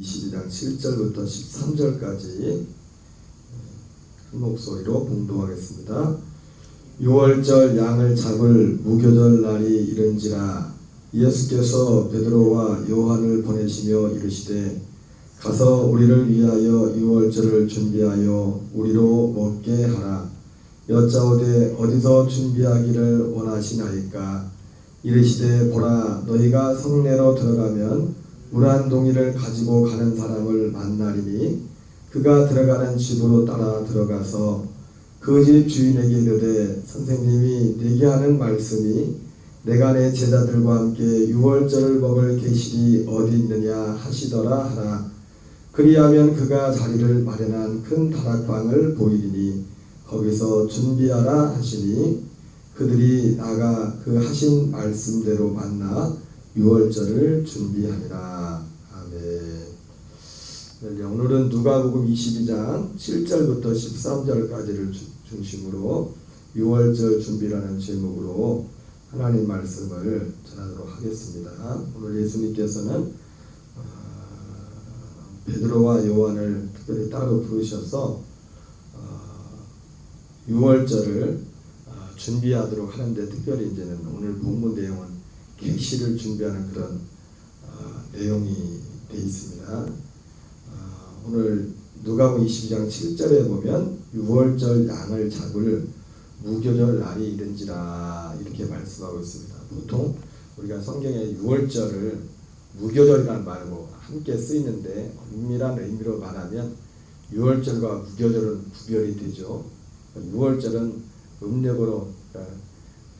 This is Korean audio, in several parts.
22장 7절부터 13절까지 큰 목소리로 봉독하겠습니다. 6월절 양을 잡을 무교절 날이 이른지라 예수께서 베드로와 요한을 보내시며 이르시되 가서 우리를 위하여 6월절을 준비하여 우리로 먹게 하라. 여짜오되 어디서 준비하기를 원하시나이까. 이르시되 보라, 너희가 성내로 들어가면 물 한 동이를 가지고 가는 사람을 만나리니 그가 들어가는 집으로 따라 들어가서 그 집 주인에게 이르되 선생님이 내게 하는 말씀이 내가 내 제자들과 함께 6월절을 먹을 계실이 어디 있느냐 하시더라 하라. 그리하면 그가 자리를 마련한 큰 다락방을 보이리니 거기서 준비하라 하시니 그들이 나가 그 하신 말씀대로 만나 6월절을 준비하니라. 아멘. 오늘은 누가복음 22장 7절부터 13절까지를 중심으로 6월절 준비라는 제목으로 하나님 말씀을 전하도록 하겠습니다. 오늘 예수님께서는 베드로와 요한을 특별히 따로 부르셔서 6월절을 준비하도록 하는데, 특별히 이제는 오늘 본문 내용은 계시를 준비하는 그런 내용이 되어 있습니다. 오늘 누가복음 22장 7절에 보면 6월절 양을 잡을 무교절 날이 이른지라 이렇게 말씀하고 있습니다. 보통 우리가 성경에 6월절을 무교절이라는 말로 함께 쓰이는데, 엄밀한 의미로 말하면 6월절과 무교절은 구별이 되죠. 6월절은 음력으로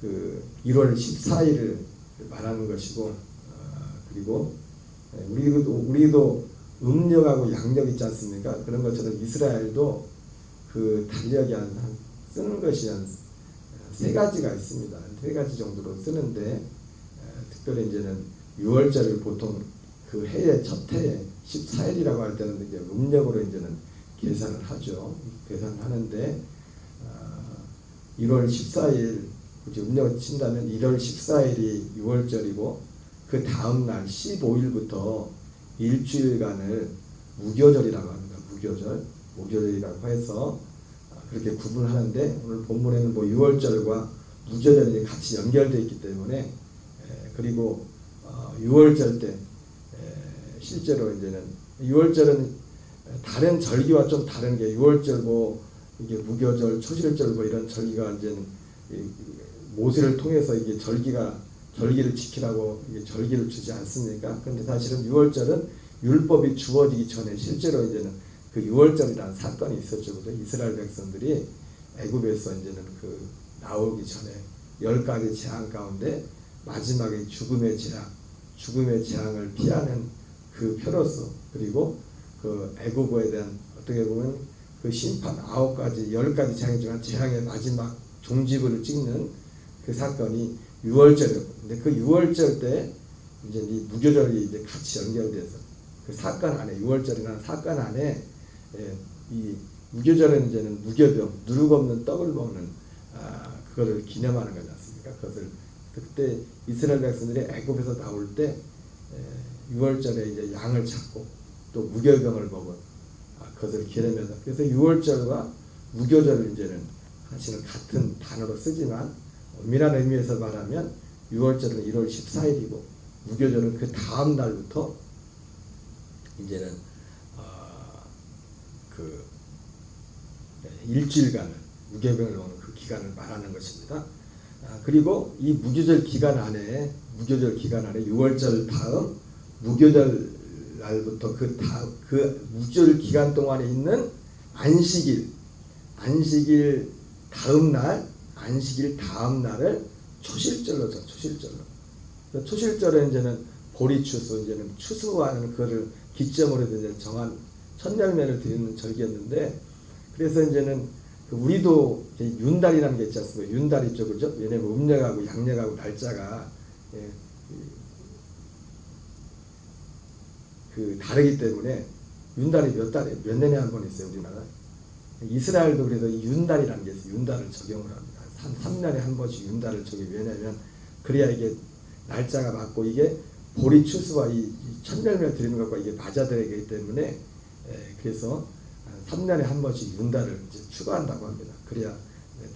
그 1월 14일을 말하는 것이고, 그리고 우리도 음력하고 양력 있지 않습니까? 그런 것처럼 이스라엘도 그 달력이 쓰는 것이 한 3가지가 있습니다. 3가지 정도로 쓰는데, 특별히 이제는 6월절을 보통 그 해의 첫 해에 14일이라고 할 때는 이제 음력으로 이제는 계산을 하죠. 계산을 하는데 1월 14일 음력을 친다면 1월 14일이 6월절이고 그 다음 날 15일부터 일주일간을 무교절이라고 합니다. 무교절이라고 해서 그렇게 구분하는데, 오늘 본문에는 6월절과 무교절이 같이 연결되어 있기 때문에, 그리고 6월절 때 실제로 이제는 6월절은 다른 절기와 좀 다른 게 6월절 이게 무교절, 초실절 이런 절기가 이제는 모세를 통해서 이게 절기를 지키라고 이게 절기를 주지 않습니까? 그런데 사실은 6월절은 율법이 주어지기 전에 실제로 이제는 그 6월절이라는 사건이 있었죠. 이스라엘 백성들이 애굽에서 이제는 그 나오기 전에 10가지 재앙 가운데 마지막에 죽음의 재앙을 피하는 그 표로서, 그리고 그 애굽에 대한 어떻게 보면 그 심판 10가지 재앙 중에 재앙의 마지막 종지부를 찍는 그 사건이 6월절이었고, 근데 그 6월절 때 이제 이 무교절이 이제 같이 연결돼서 그 사건 안에 6월절이라는 사건 안에 이 무교절은 이제는 무교병, 누룩 없는 떡을 먹는 그거를 기념하는 거지 않습니까? 그것을 그때 이스라엘 백성들이 애굽에서 나올 때 6월절에 이제 양을 잡고 또 무교병을 먹은 그것을 기념해서, 그래서 6월절과 무교절을 이제는 사실은 같은 단어로 쓰지만 엄밀한 의미에서 말하면 6월절은 1월 14일이고 무교절은 그 다음 날부터 이제는 그 일주일간을 무교병을 먹는 그 기간을 말하는 것입니다. 그리고 이 무교절 기간 안에 6월절 다음 무교절 날부터 그 무교절 기간 동안에 있는 안식일 다음 날을 초실절로 죠. 초실절에 이제는 보리추수, 이제는 추수하는 그거를 기점으로 이제 정한 첫 열매를 드리는 절기였는데, 그래서 이제는 우리도 윤달이라는 게 있지 않습니까? 윤달 있죠, 그죠? 왜냐면 음력하고 양력하고 날짜가 그 다르기 때문에 윤달이 몇 년에 한 번 있어요, 우리나라. 이스라엘도 그래서 윤달이라는 게 있어요. 윤달을 적용을 합니다. 한 3년에 한 번씩 윤달을 적용. 왜냐하면 그래야 이게 날짜가 맞고, 이게 보리 추수와 이 천열매 드리는 것과 이게 맞아들어야 때문에 그래서 3년에 한 번씩 윤달을 이제 추가한다고 합니다. 그래야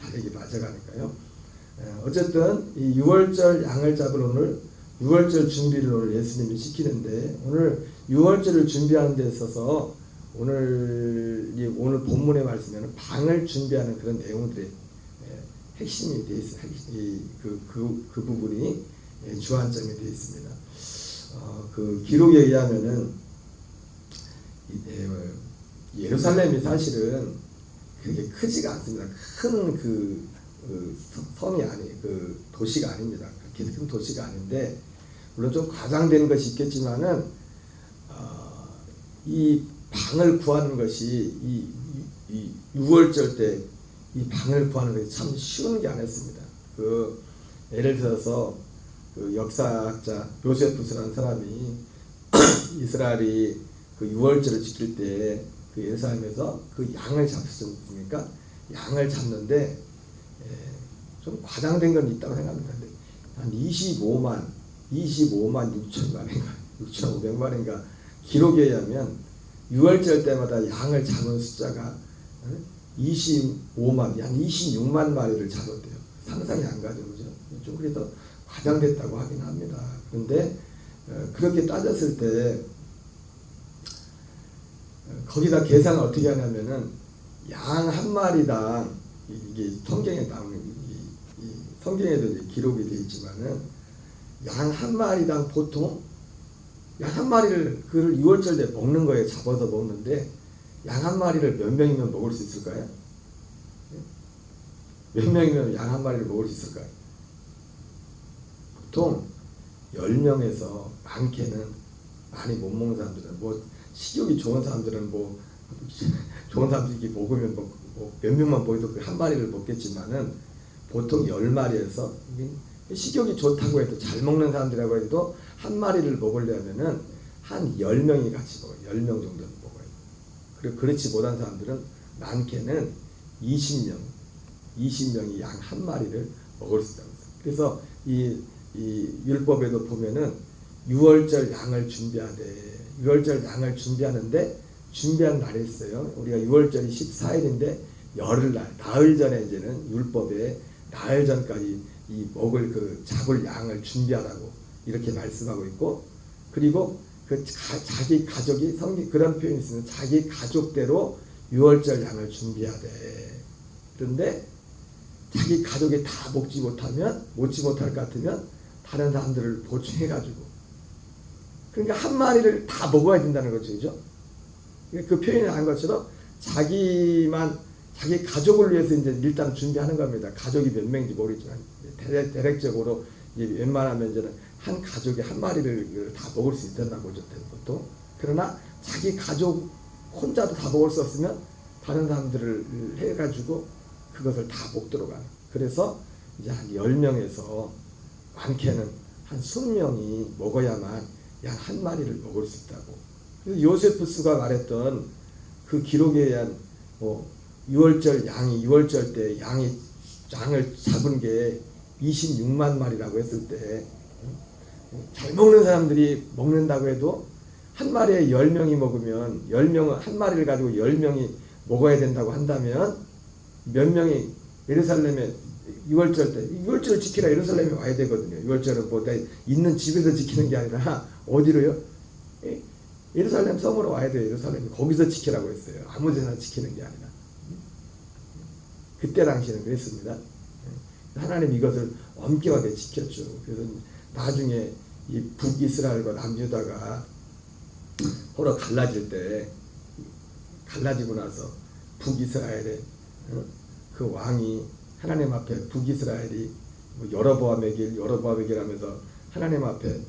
달력이 맞아가니까요. 어쨌든 이 6월절 양을 잡을 오늘 6월절 준비를 오늘 예수님이 시키는데 오늘 6월절을 준비하는 데 있어서 오늘 본문의 말씀에는 방을 준비하는 그런 내용들이 핵심이 되어 있습니다. 그 부분이 주안점이 되어 있습니다. 그 기록에 의하면은 예루살렘이 사실은 그렇게 크지가 않습니다. 큰 성이 그 도시가 아닙니다. 그렇게 큰 도시가 아닌데 물론 좀 과장된 것이 있겠지만은 이 방을 구하는 것이 이 6월절 때 이 방을 구하는 것이 참 쉬운 게 아니었습니다. 예를 들어서 그 역사학자 요세푸스라는 사람이 이스라엘이 그 6월절을 지킬 때 그 예루살렘에서 그 양을 잡습니까? 양을 잡는데 좀 과장된 건 있다고 생각합니다. 한 25만 6천마리인가 6,500마리인가 기록에 의하면 6월절 때마다 양을 잡은 숫자가 25만 한 26만 마리를 잡았대요. 상상이 안 가죠, 그죠? 좀 그래도 과장됐다고 하긴 합니다. 그런데 그렇게 따졌을 때 거기다 계산을 어떻게 하냐면은 양 한 마리당 이게 성경에 나오는 성경에도 이제 기록이 되어 있지만은 양 한 마리당 보통 양 한 마리를 그를 6월절 때 먹는 거예요. 잡아서 먹는데 양 한 마리를 몇 명이면 먹을 수 있을까요? 몇 명이면 양 한 마리를 먹을 수 있을까요? 보통 10명에서 많게는 많이 못 먹는 사람들은 식욕이 좋은 사람들은 좋은 사람들이 먹으면 몇 명만 먹어도 그 한 마리를 먹겠지만은 보통 10마리에서 식욕이 좋다고 해도 잘 먹는 사람들이라고 해도 한 마리를 먹으려면은 한 10명이 같이 먹어요. 10명 정도는 먹어요. 그리고 그렇지 못한 사람들은 많게는 20명이 양 한 마리를 먹을 수 있다고 해요. 그래서 이 율법에도 보면은 6월절 양을 준비하되 6월절 양을 준비하는데 준비한 날이 있어요. 우리가 6월절이 14일인데 열흘날 나흘 전에 이제는 율법에 나흘 전까지 이 먹을 잡을 양을 준비하라고 이렇게 말씀하고 있고 그리고 자기 가족이 그런 표현이 있으면 자기 가족대로 6월절 양을 준비해야 돼. 그런데 자기 가족이 다 먹지 못할 것 같으면 다른 사람들을 보충해가지고 그러니까 한 마리를 다 먹어야 된다는 거죠. 그죠? 그 표현이 한 것처럼 자기 가족을 위해서 이제 일단 준비하는 겁니다. 가족이 몇 명인지 모르지만 대략적으로 이제 웬만하면 이제는 한 가족이 한 마리를 다 먹을 수 있다는 거죠. 보통. 그러나 자기 가족 혼자도 다 먹을 수 없으면 다른 사람들을 해가지고 그것을 다 먹도록 하는. 그래서 이제 한 10명에서 많게는 한 20명이 먹어야만 양 한 마리를 먹을 수 있다고. 그래서 요세푸스가 말했던 그 기록에 의한 6월절 때 양을 잡은 게 26만 마리라고 했을 때 잘 먹는 사람들이 먹는다고 해도 한 마리에 10명이 먹으면 10명은 한 마리를 가지고 10명이 먹어야 된다고 한다면 몇 명이 예루살렘에 6월절을 지키라 예루살렘에 와야 되거든요. 6월절은 있는 집에서 지키는 게 아니라 어디로요? 예루살렘 성으로 와야 돼요. 예루살렘 거기서 지키라고 했어요. 아무데나 지키는 게 아니라. 그때 당시에는 그랬습니다. 하나님 이것을 엄격하게 지켰죠. 그래서 나중에 이 북이스라엘과 남유다가 서로 갈라지고 나서 북이스라엘의 그 왕이 하나님 앞에 북이스라엘이 여로보암의 길 하면서 하나님 앞에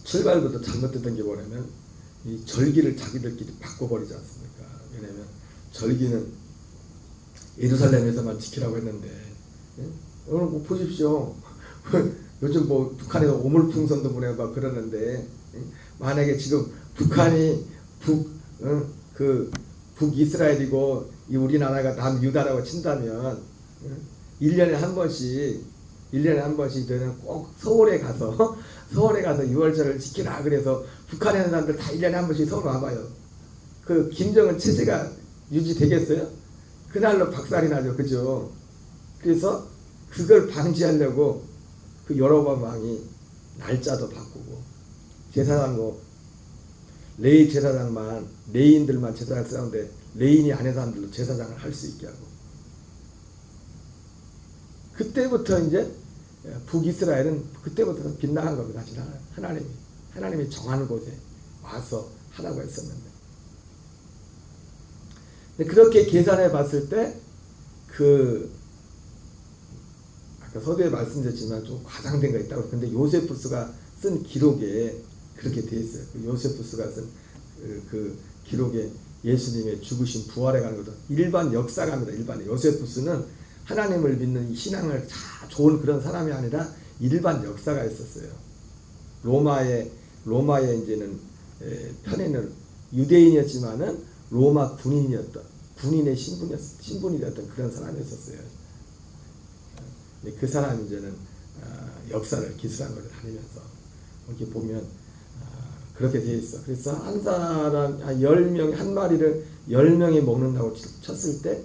출발부터 잘못됐던 게 뭐냐면 이 절기를 자기들끼리 바꿔버리지 않습니까? 왜냐하면 절기는 예루살렘에서만 지키라고 했는데 오늘 보십시오. 요즘 북한에서 오물풍선도 보내고 그러는데 만약에 지금 북한이 북이스라엘이고 우리나라가 남유다라고 친다면 1년에 한 번씩 1년에 한 번씩 너는 꼭 서울에 가서 서울에 가서 유월절을 지키라. 그래서 북한에 있는 사람들 다 1년에 한 번씩 서울 와봐요. 그 김정은 체제가 유지되겠어요? 그날로 박살이 나죠. 그죠? 그래서 그걸 방지하려고 그 여로밤 왕이 날짜도 바꾸고 제사장 레이 제사장만 레인들만 제사장 쓰는데 레인이 아닌 사람들도 제사장을 할 수 있게 하고 그때부터 이제 북이스라엘은 그때부터 빗나간 겁니다. 하나님이 정하는 곳에 와서 하라고 했었는데 근데 그렇게 계산해 봤을 때 아까 서두에 말씀드렸지만 좀 과장된 거 있다고. 근데 요세푸스가 쓴 기록에 그렇게 돼 있어요. 요세푸스가 쓴 그 기록에 예수님의 죽으신 부활에 가는 것도 일반 역사가입니다. 일반 요세푸스는 하나님을 믿는 신앙을 다 좋은 그런 사람이 아니라 일반 역사가 있었어요. 로마의 이제는 편에는 유대인이었지만은 로마 군인의 신분이 되었던 그런 사람이었어요. 그 사람이 이제는 역사를 기술한 걸 다니면서 이렇게 보면 그렇게 돼 있어. 그래서 한 사람 10명 한 마리를 10명이 먹는다고 쳤을 때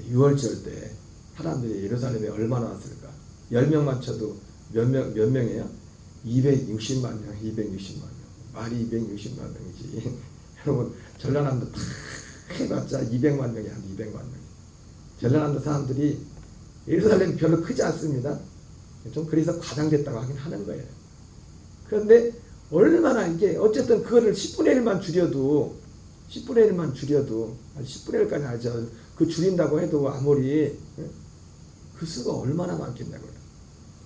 유월절 때 사람들이 예루살렘에 얼마나 왔을까? 10명만 쳐도 몇 명이에요? 260만 명, 260만 명. 말이 260만 명이지. 여러분 전라남도 다 해봤자 200만 명이 한 200만 명. 전라남도 사람들이 예루살렘 별로 크지 않습니다. 좀 그래서 과장됐다고 하긴 하는 거예요. 그런데 얼마나 이게 어쨌든 그거를 10분의 1만 줄여도 10분의 1까지 하죠. 그 줄인다고 해도 아무리 그 수가 얼마나 많겠냐고요.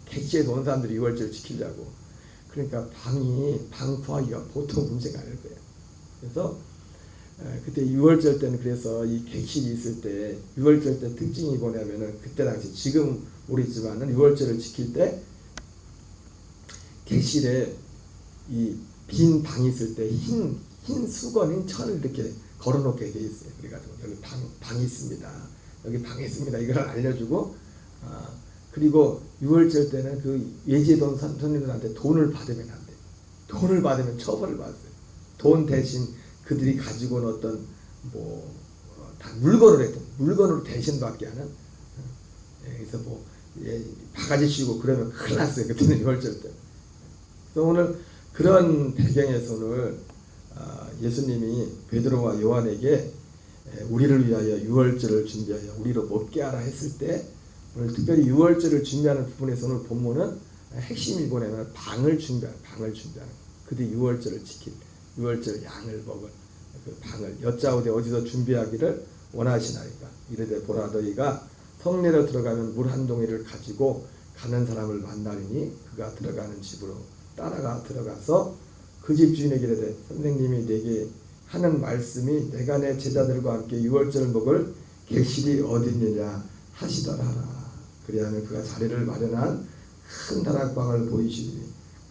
객지에서 온 사람들이 6월절 지키려고. 그러니까 방 구하기가 보통 문제가 아닐 거예요. 그래서 그때 6월절 때는 그래서 이 객실이 있을 때 6월절 때 특징이 뭐냐면은 그때 당시 지금 모르겠지만은 6월절을 지킬 때 객실에 이 빈 방이 있을 때 흰 수건인 천을 이렇게 걸어놓게 돼 있어요. 그래가지고 여기 방이 있습니다. 여기 방이 있습니다. 이걸 알려주고 그리고 6월절 때는 그 외지에 온 손님들한테 돈을 받으면 안 돼. 돈을 받으면 처벌을 받았어요. 돈 대신 그들이 가지고 온 어떤 다 물건으로 대신 받게 하는. 그래서 바가지 씌우고 그러면 큰일 났어요. 그때는 6월절 때. 그래서 오늘 그런 배경에서 오늘 예수님이 베드로와 요한에게 우리를 위하여 6월절을 준비하여 우리로 먹게 하라 했을 때 오늘 특별히 6월절을 준비하는 부분에서 오늘 본문은 핵심이 뭐냐면 방을 준비하는 그들이 6월절을 지킬 6월절 양을 먹을 그 방을 여짜오되 어디서 준비하기를 원하시나이까. 이르되 보라 너희가 성내로 들어가면 물 한 동이를 가지고 가는 사람을 만나리니 그가 들어가는 집으로 따라가 들어가서 그 집 주인에게 이르되 선생님이 내게 하는 말씀이 내가 내 제자들과 함께 6월절을 먹을 객실이 어디 있느냐 하시더라. 그리하면 그가 자리를 마련한 큰 다락방을 보이시니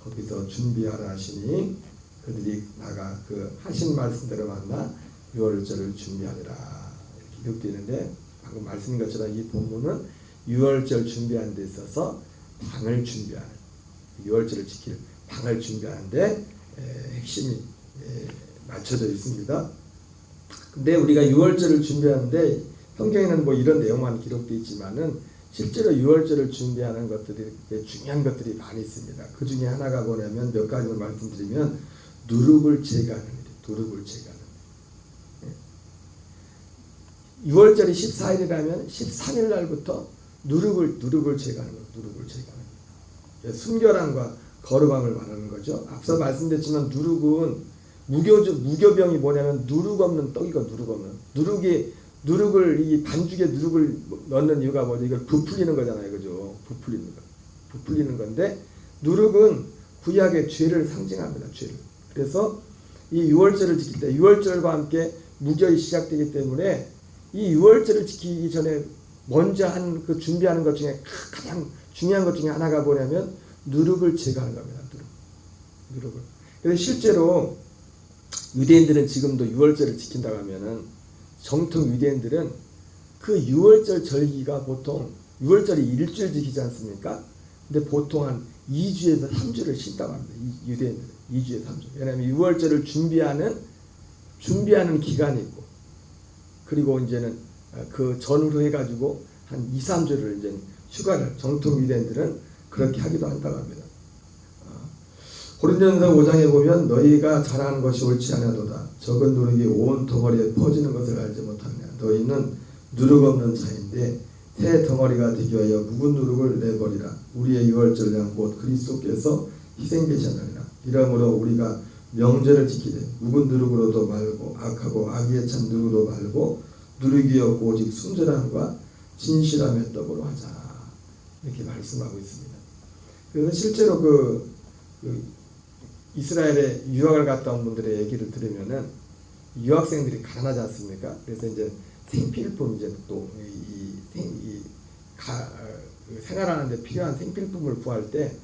거기서 준비하라 하시니 그들이 나가 그 하신 말씀대로 만나 6월절을 준비하리라. 이렇게 기록되는데 방금 말씀인 것처럼 이 본문은 6월절 준비하는 데 있어서 방을 준비하는 6월절을 지킬 방을 준비하는데 핵심이 맞춰져 있습니다. 근데 우리가 6월절을 준비하는데 성경에는 이런 내용만 기록되어 있지만은 실제로 6월절을 준비하는 것들이 중요한 것들이 많이 있습니다. 그 중에 하나가 뭐냐면 몇 가지만 말씀드리면 누룩을 제거하는 일이에요. 누룩을 제거하는 일. 6월절이 14일이라면 13일 날부터 누룩을 제거하는 거예요. 누룩을 제거하는 거예요. 순결함과 거룩함을 말하는 거죠. 앞서 말씀드렸지만 누룩은 무교병이 뭐냐면 누룩 없는 떡이고 누룩 없는 누룩을 이 반죽에 누룩을 넣는 이유가 뭐죠? 이걸 부풀리는 거잖아요, 그죠? 부풀리는 건데 누룩은 구약의 죄를 상징합니다. 죄를. 그래서 이 6월절을 지킬 때 6월절과 함께 무교이 시작되기 때문에 이 6월절을 지키기 전에 먼저 그 준비하는 것 중에 가장 중요한 것 중에 하나가 뭐냐면 누룩을 제거하는 겁니다. 누룩을. 그래서 실제로 유대인들은 지금도 6월절을 지킨다고 하면은 정통 유대인들은 그 6월절 절기가 보통 6월절이 일주일 지키지 않습니까? 근데 보통 한 2주에서 3주를 쉰다고 합니다. 유대인들은 2주에서 3주. 왜냐하면 6월절을 준비하는 기간이 있고, 그리고 이제는 그 전후로 해가지고 한 2, 3주를 이제 휴가를 정통 유대인들은 그렇게 하기도 한다고 합니다. 고린도전서 5장에 보면 너희가 잘하는 것이 옳지 않아도다. 적은 누룩이 온 덩어리에 퍼지는 것을 알지 못하느냐. 너희는 누룩 없는 자인데 새 덩어리가 되기 위하여 묵은 누룩을 내버리라. 우리의 유월절량 곧 그리스도께서 희생되셨느니라. 이러므로 우리가 명절을 지키되 묵은 누룩으로도 말고 악하고 악의에 찬 누룩으로 말고 누룩이 없고 오직 순전함과 진실함의 떡으로 하자. 이렇게 말씀하고 있습니다. 그래서 실제로 그 이스라엘에 유학을 갔다 온 분들의 얘기를 들으면은 유학생들이 가난하지 않습니까? 그래서 이제 생필품 이제 또 생활하는데 필요한 생필품을 구할 때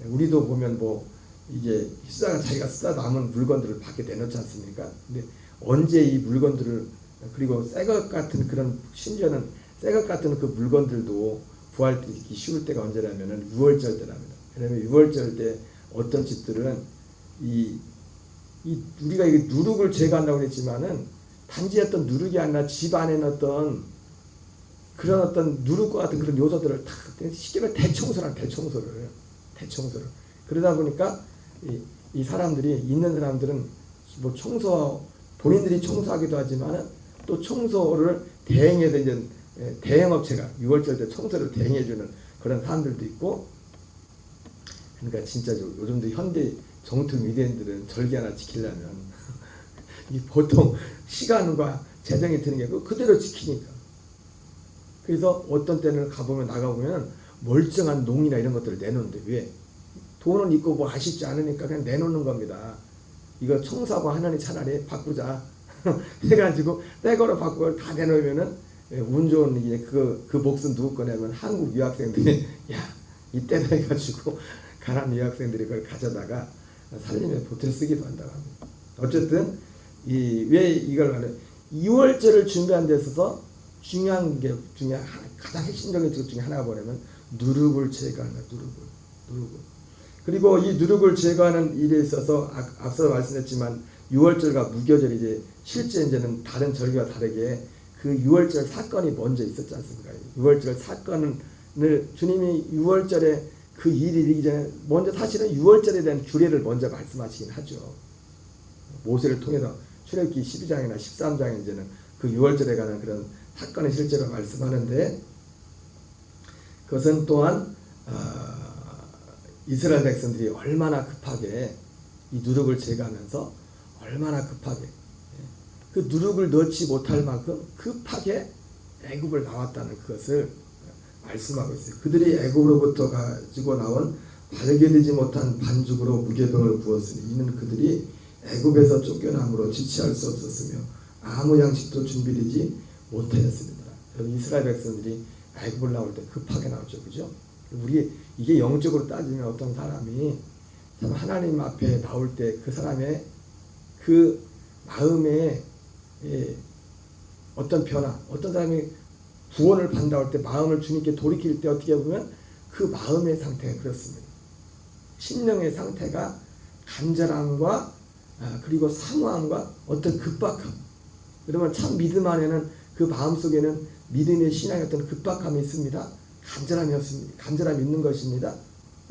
우리도 보면 뭐 이제 자기가 쓰다 남은 물건들을 밖에 내놓지 않습니까? 근데 언제 이 물건들을 그리고 새것 같은 그런 심지어는 새것 같은 그 물건들도 구할 때 쉬울 때가 언제냐면은 6월절 때랍니다. 왜냐면 6월절 때 어떤 집들은 우리가 이게 누룩을 제거한다고 했지만은 단지 어떤 누룩이 아니라 집 안에 어떤 그런 어떤 누룩과 같은 그런 요소들을 다 쉽게 말해 대청소를 그러다 보니까 이 사람들이 있는 사람들은 뭐 본인들이 청소하기도 하지만은 또 청소를 대행해서 이제 대행업체가 6월절 때 청소를 대행해주는 그런 사람들도 있고. 그러니까 진짜 요즘도 현대 정통 유대인들은 절기 하나 지키려면 이 보통 시간과 재정이 드는 게 그대로 지키니까. 그래서 어떤 때는 나가보면 멀쩡한 농이나 이런 것들을 내놓는데 왜? 돈은 있고 뭐 아쉽지 않으니까 그냥 내놓는 겁니다. 이거 청소하고 하느니 차라리 바꾸자 해가지고 떼거로 바꾸고 다 내놓으면은 운 좋은 이제 그 몫은 누구 거냐면 한국 유학생들이 이때다 해가지고 가난 유학생들이 그걸 가져다가 살림에 보태 쓰기도 한다고 합니다. 어쨌든 왜 이걸 말해? 2월절을 준비한 데 있어서 중요한 게 가장 핵심적인 것 중에 하나가 뭐냐면 누룩을 제거하는 누룩을. 그리고 이 누룩을 제거하는 일에 있어서 앞서 말씀했지만 6월절과 무교절이 실제 이제는 다른 절기와 다르게 그 6월절 사건이 먼저 있었지 않습니까? 6월절 사건을 주님이 6월절에 그 일이 일기 전에 먼저 사실은 6월절에 대한 규례를 먼저 말씀하시긴 하죠. 모세를 통해서 출애굽기 12장이나 13장에 이제는 그 6월절에 관한 그런 사건을 실제로 말씀하는데 그것은 또한 이스라엘 백성들이 얼마나 급하게 이 누룩을 제거하면서 얼마나 급하게 그 누룩을 넣지 못할 만큼 급하게 애굽을 나왔다는 그것을 말씀하고 있어요. 그들이 애굽으로부터 가지고 나온 발견되지 못한 반죽으로 무교병을 구웠으니 이는 그들이 애굽에서 쫓겨남으로 지체할 수 없었으며 아무 양식도 준비되지 못하였습니다. 이스라엘 백성들이 애굽을 나올 때 급하게 나왔죠, 그죠? 이게 영적으로 따지면 어떤 사람이 참 하나님 앞에 나올 때 그 사람의 그 마음에 어떤 변화, 어떤 사람이 구원을 받는다고 할 때 마음을 주님께 돌이킬 때 어떻게 보면 그 마음의 상태가 그렇습니다. 심령의 상태가 간절함과 그리고 사모함과 어떤 급박함. 그러면 참 믿음 안에는 그 마음속에는 믿음의 신앙의 어떤 급박함이 있습니다. 간절함이 있는 것입니다.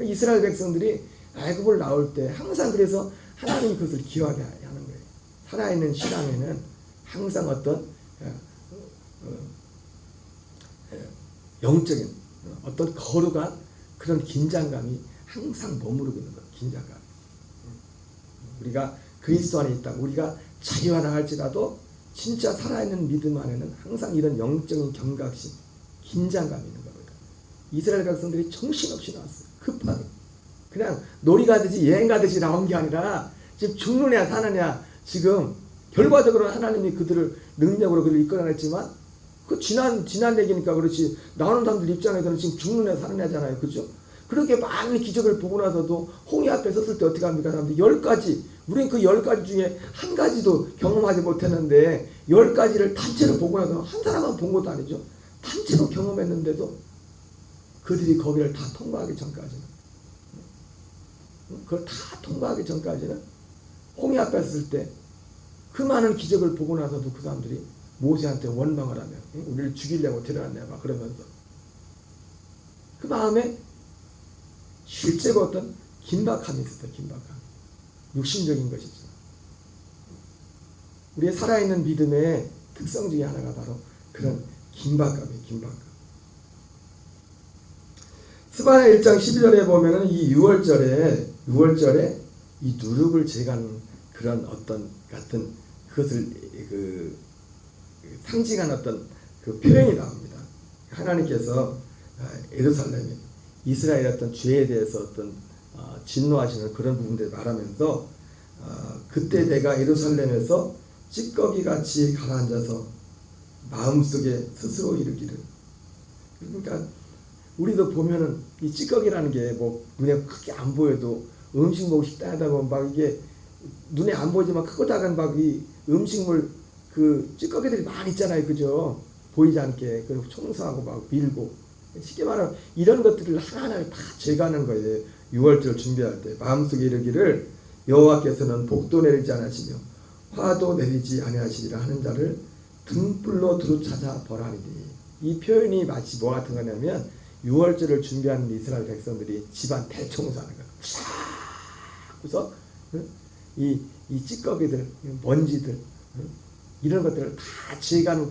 이스라엘 백성들이 애굽을 나올 때 항상 그래서 하나님이 그것을 기억하게 하는 거예요. 살아있는 신앙에는 항상 어떤 영적인 어떤 거룩한 그런 긴장감이 항상 머무르고 있는 거예요. 긴장감. 우리가 그리스도 안에 있다. 우리가 자유하다 할지라도 진짜 살아있는 믿음 안에는 항상 이런 영적인 경각심, 긴장감이 있는 겁니다. 이스라엘 백성들이 정신없이 나왔어요. 급하게. 그냥 놀이 가듯이 여행 가듯이 나온 게 아니라 지금 죽느냐 사느냐 지금 결과적으로 하나님이 그들을 능력으로 그들을 이끌어냈지만 그 지난 얘기니까 그렇지 나오는 사람들 입장에서는 지금 죽느냐 사느냐잖아요. 그죠? 그렇게 많은 기적을 보고 나서도 홍해 앞에 섰을 때 어떻게 합니까? 사람들이 10가지, 우린 그 10가지 중에 한 가지도 경험하지 못했는데 10가지를 단체로 보고 나서 한 사람만 본 것도 아니죠. 단체로 경험했는데도 그들이 거기를 다 통과하기 전까지는, 그걸 다 통과하기 전까지는 홍해 앞에 섰을 때 그 많은 기적을 보고 나서도 그 사람들이 모세한테 원망을 하며 우리를 죽이려고 데려왔냐 막 그러면서 그 마음에 실제로 어떤 긴박함이 있었다. 긴박함. 육신적인 것이죠. 우리의 살아있는 믿음의 특성 중에 하나가 바로 그런 긴박감이에요. 긴박감. 스바냐 1장 12절에 보면은 이 6월절에 이 누룩을 제거하는 그런 어떤 같은 그것을 상징한 어떤 그 표현이 나옵니다. 하나님께서 예루살렘에 이스라엘의 어떤 죄에 대해서 어떤 진노하시는 그런 부분들을 말하면서 그때 내가 예루살렘에서 찌꺼기 같이 가라앉아서 마음속에 스스로 이르기를. 그러니까 우리도 보면은 이 찌꺼기라는 게 뭐 눈에 크게 안 보여도 음식 먹고 식당하다 보면 막 이게 눈에 안 보이지만 크고 작은 막 이 음식물 그 찌꺼기들이 많이 있잖아요. 그죠? 보이지 않게. 그리고 청소하고 막 밀고. 쉽게 말하면 이런 것들을 하나하나 다 제거하는 거예요. 6월절 준비할 때 마음속에 이르기를 여호와께서는 복도 내리지 않으시며 화도 내리지 아니하시리라 하는 자를 등불로 두루 찾아 벌하리니. 이 표현이 마치 뭐 같은 거냐면 6월절을 준비하는 이스라엘 백성들이 집안 대청소하는 거예요. 그래서 이 찌꺼기들, 먼지들 이런 것들을 다 제거하는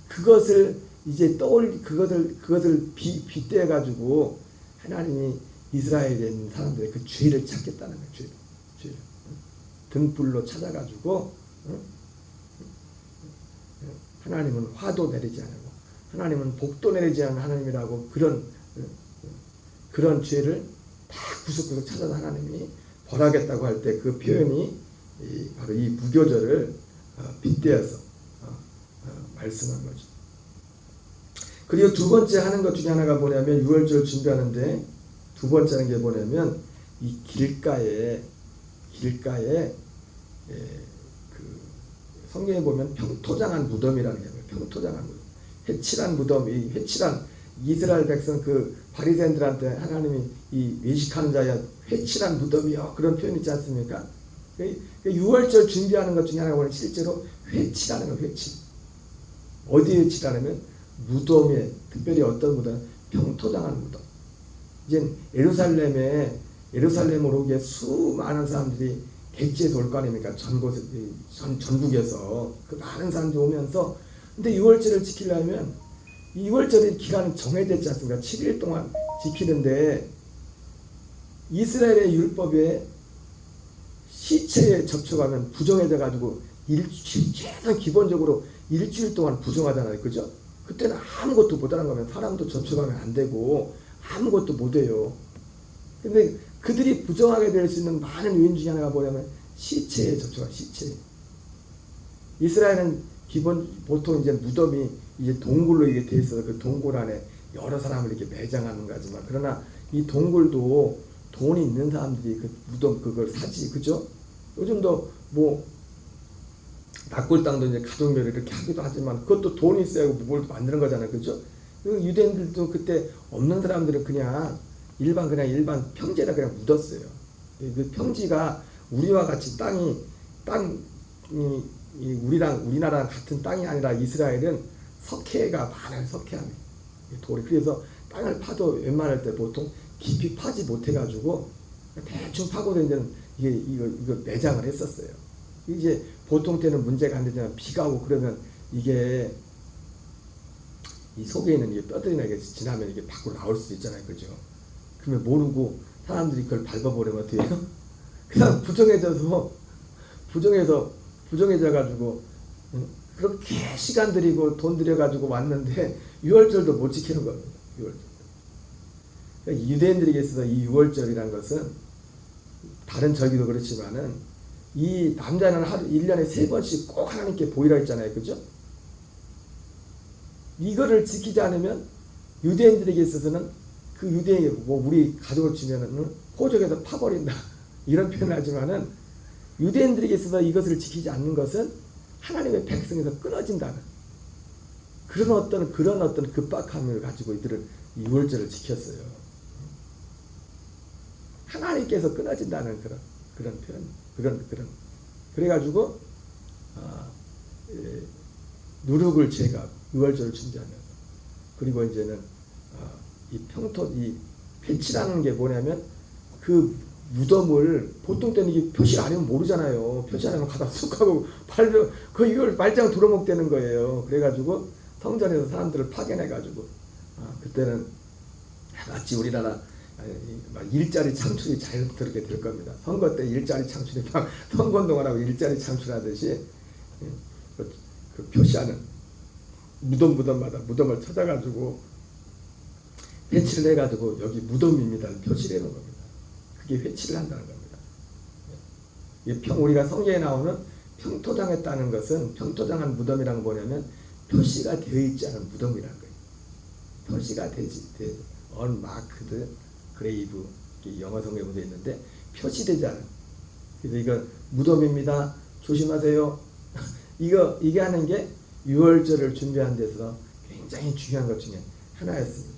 그것을 이제 그것을 빗대어 가지고 하나님이 이스라엘에 있는 사람들의 그 죄를 찾겠다는 거예요. 죄를 등불로 찾아가지고 하나님은 화도 내리지 않고 하나님은 복도 내리지 않는 하나님이라고 그런 죄를 다 구석구석 찾아서 하나님이 벌하겠다고 할 때 그 표현이 바로 이 무교절을 빗대어서 말씀한 거죠. 그리고 두 번째 하는 것 중에 하나가 뭐냐면 6월절 준비하는데 두 번째 하는 게 뭐냐면 이 길가에 그 성경에 보면 평토장한 무덤이라는 게 있어요. 평토장한 무덤. 회칠한 무덤, 이 회칠한 이스라엘 백성 그 바리새인들한테 하나님이 이 외식하는 자야 회칠한 무덤이요 그런 표현 있지 않습니까? 6월절 준비하는 것 중에 하나가 뭐냐면 실제로 회칠하는 거. 회칠. 어디에 회칠하냐면 무덤에, 특별히 어떤 무덤? 평토장한 무덤. 이제 예루살렘으로 오기에 수많은 사람들이 객지에서 올 거 아닙니까? 전국에서 그 많은 사람들이 오면서 근데 6월절을 지키려면 6월절의 기간은 정해져 있지 않습니까? 7일 동안 지키는데 이스라엘의 율법에 시체에 접촉하면 부정해져 가지고 최소한 기본적으로 일주일 동안 부정하잖아요. 그죠? 그때는 아무것도 못하는 거면 사람도 접촉하면 안 되고 아무것도 못해요. 근데 그들이 부정하게 될 수 있는 많은 요인 중에 하나가 뭐냐면 시체에 접촉한 시체. 이스라엘은 보통 이제 무덤이 이제 동굴로 이게 돼 있어서 그 동굴 안에 여러 사람을 이렇게 매장하는 거지만 그러나 이 동굴도 돈이 있는 사람들이 그 무덤 그걸 사지. 그죠? 요즘도 뭐 낙골 땅도 이제 가족묘를 이렇게 하기도 하지만 그것도 돈이 있어야 뭘 만드는 거잖아요. 그죠? 유대인들도 그때 없는 사람들은 그냥 일반 평지에다 그냥 묻었어요. 그 평지가 우리와 같이 우리나라랑 같은 땅이 아니라 이스라엘은 석회가 많아요. 석회암이 돌이. 그래서 땅을 파도 웬만할 때 보통 깊이 파지 못해가지고 대충 파고도 이거 내장을 했었어요. 이제 보통 때는 문제가 안 되지만 비가 오고 그러면 이게 이 속에 있는 이 뼈들이나 이게 지나면 이게 밖으로 나올 수도 있잖아요. 그죠? 그러면 모르고 사람들이 그걸 밟아버리면 어떻게 해요? 그냥 부정해져가지고 그렇게 시간 들이고 돈 들여가지고 왔는데 6월절도 못 지키는 겁니다. 6월절. 그러니까 유대인들에게 있어서 이 6월절이라는 것은 다른 절기도 그렇지만은 이 남자는 1년에 3번씩 꼭 하나님께 보이라 했잖아요. 그죠? 이거를 지키지 않으면 유대인들에게 있어서는 그 유대인이 뭐 우리 가족을 치면은 호적에서 파버린다 이런 표현을 하지만은 유대인들에게 있어서 이것을 지키지 않는 것은 하나님의 백성에서 끊어진다는 그런 어떤 급박함을 가지고 이들은 유월절을 지켰어요. 하나님께서 끊어진다는 그런 표현, 그래가지고 누룩을 제거하고 유월절을 준비하면서 그리고 이제는 이 배치라는 게 뭐냐면 그 무덤을 보통 때는 이게 표시를 안 하면 모르잖아요. 표시 안 하면 가다 쑥 하고 발로 이걸 말짱 돌아먹대는 거예요. 그래가지고 성전에서 사람들을 파견해가지고 그때는 마치 우리나라 일자리 창출이 자연스럽게 될 겁니다. 선거 때 일자리 창출이 막 선거운동을 하고 일자리 창출하듯이 그 표시하는 무덤마다 무덤을 찾아가지고 회치를 해가지고 여기 무덤입니다. 표시를 해놓은 겁니다. 그게 회치를 한다는 겁니다. 우리가 성경에 나오는 평토장했다는 것은 평토장한 무덤이란 뭐냐면 표시가 되어 있지 않은 무덤이라는 거예요. 표시가 되지 unmarked grave 영어 성경에 묻어 있는데 표시되지 않은. 그래서 이거 무덤입니다. 조심하세요. 이게 하는 게 유월절을 준비하는 데서 굉장히 중요한 것 중에 하나였습니다.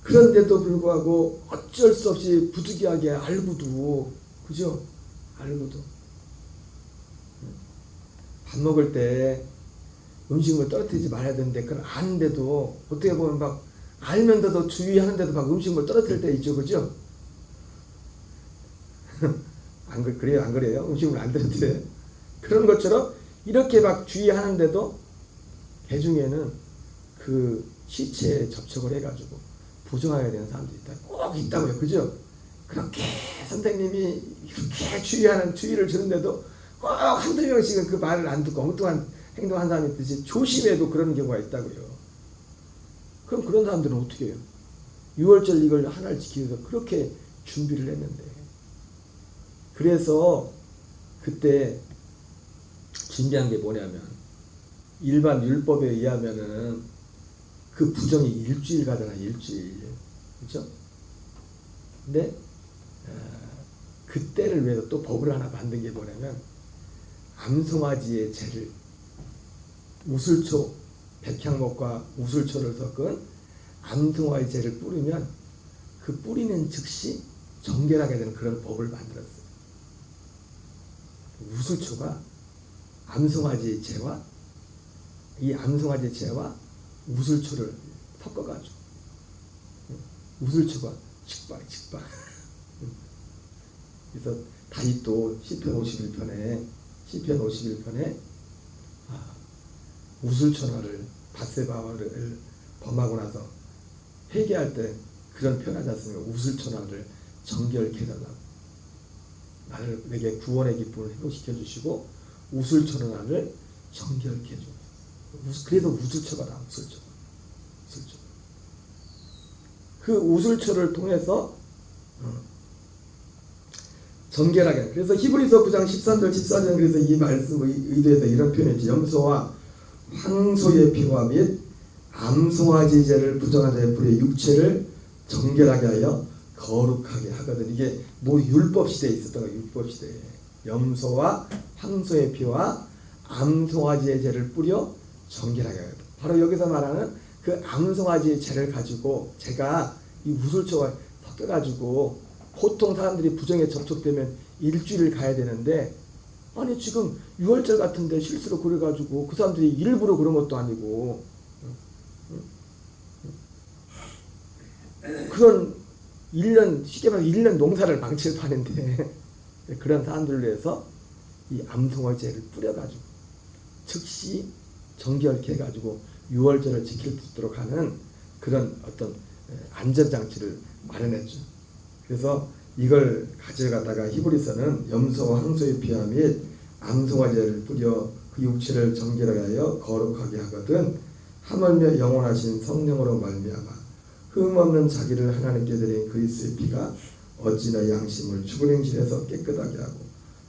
그런데도 불구하고 어쩔 수 없이 부득이하게 알고도 그죠? 알고도 밥 먹을 때 음식물 떨어뜨리지 말아야 되는데 그걸 아는데도 어떻게 보면 막 알면서도 주의하는데도 막 음식물 떨어뜨릴 때 있죠, 그죠? 그래요, 안 그래요? 음식물 안 떨어뜨려요? 그런 것처럼 이렇게 막 주의하는데도 개중에는 그 시체에 접촉을 해가지고 부정하게 되는 사람들이 꼭 있다고요, 그죠? 그렇게 선생님이 이렇게 주의를 주는데도 꼭 한두 명씩은 그 말을 안 듣고 엉뚱한 행동한 사람이 있듯이 조심해도 그런 경우가 있다고요. 그럼 그런 사람들은 어떻게 해요? 6월절 이걸 하나를 지키기 위해서 그렇게 준비를 했는데 그래서 그때 준비한 게 뭐냐면 일반 율법에 의하면은 그 부정이 일주일 가잖아, 일주일. 그렇죠? 근데 그때를 위해서 또 법을 하나 만든 게 뭐냐면 암송아지의 죄를 우슬초, 백향목과 우슬초를 섞은 암송아지 죄를 뿌리면 그 뿌리는 즉시 정결하게 되는 그런 법을 만들었어요. 우슬초가 암송아지의 죄와 이 암송아지의 죄와 우슬초를 섞어가지고 우슬초가 직발 그래서 다윗도 시편 51편에 우슬초나를 밧세바를 범하고 나서 회개할 때 그런 표현하지 않습니까? 우슬초나를 정결케 해달라고 내게 구원의 기쁨을 회복시켜 주시고 우슬초나를 정결케 해줘. 그래서 우슬초가 나와. 우슬초. 그 우슬초를 통해서 정결하게. 그래서 히브리서 9장 13절 14절 그래서 이 말씀의 의도에서 이런 표현이지. 염소와 황소의 피와 및 암송아지 죄를 부정한 자의 불의 육체를 정결하게 하여 거룩하게 하거든. 이게 뭐 율법 시대에 있었던 거예요. 율법 시대에 염소와 황소의 피와 암송아지의 죄를 뿌려 정결하게 하거든. 바로 여기서 말하는 그 암송아지의 죄를 가지고 제가 이 우슬초가 섞여가지고 보통 사람들이 부정에 접촉되면 일주일을 가야 되는데 아니 지금 6월절 같은데 실수로 그래가지고 그 사람들이 일부러 그런 것도 아니고 그런 1년 쉽게 말해서 1년 농사를 망칠 판인데 그런 사람들을 위해서 이 암송아지를 뿌려가지고 즉시 정결케 해가지고 6월절을 지킬 수 있도록 하는 그런 어떤 안전장치를 마련했죠. 그래서 이걸 가져가다가 히브리서는 염소와 황소의 피와 및 암송아지를 뿌려 그 육체를 정결하게 하여 거룩하게 하거든 하물며 영원하신 성령으로 말미암아 흠없는 자기를 하나님께 드린 그리스도의 피가 어찌나 양심을 죽은 행실에서 깨끗하게 하고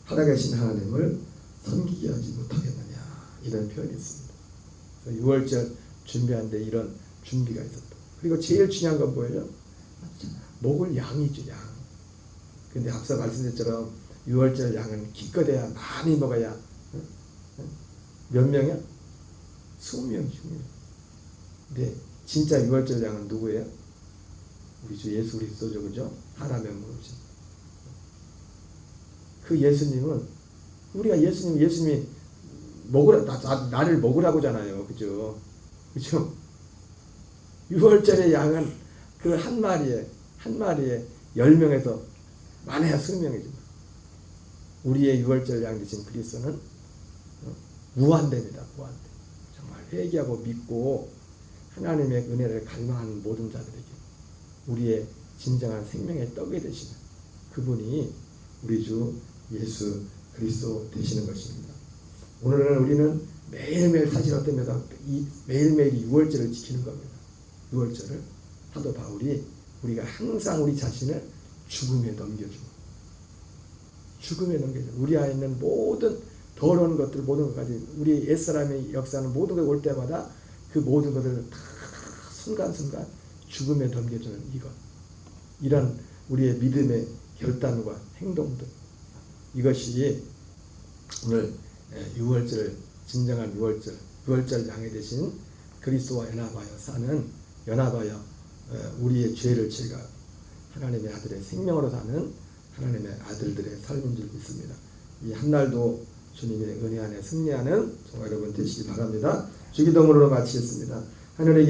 살아계신 하나님을 섬기게 하지 못하겠느냐 이런 표현이 있습니다. 6월절 준비하는데 이런 준비가 있었다. 그리고 제일 중요한 건 뭐예요? 먹을 양이죠, 양. 근데 앞서 말씀드렸처럼 6월절 양은 기껏해야 많이 먹어야 몇 명이야? 20명. 근데 진짜 6월절 양은 누구예요? 우리 주 예수 그리스도죠, 그죠? 하나님의 무릇이. 그 예수님은 우리가 예수님이 먹으라 나를 먹으라고잖아요, 그죠? 그죠? 6월절의 양은 그 한 마리에 10명에서 많아야 20명이죠. 우리의 6월절 양 되신 그리스도는 무한대입니다. 무한대. 정말 회개하고 믿고 하나님의 은혜를 갈망하는 모든 자들에게 우리의 진정한 생명의 떡이 되시는 그분이 우리 주 예수 그리스도 되시는 것입니다. 오늘은 우리는 매일매일 사실 어떤 면에서 매일매일 6월절을 지키는 겁니다. 6월절을 사도 바울이 우리가 항상 우리 자신을 죽음에 넘겨주고 우리 안에 있는 모든 더러운 것들 모든 것까지 우리 옛사람의 역사는 모든 게 올 때마다 그 모든 것을 다 순간순간 죽음에 넘겨주는 이런 우리의 믿음의 결단과 행동들 이것이 오늘 6월절 진정한 6월절 양이 되신 그리스도와 연합하여 우리의 죄를 제가 하나님의 아들의 생명으로 사는 하나님의 아들들의 삶인 줄 믿습니다. 이 한날도 주님의 은혜 안에 승리하는 정말 여러분 되시기 바랍니다. 주기도문으로 마치겠습니다. 하늘에게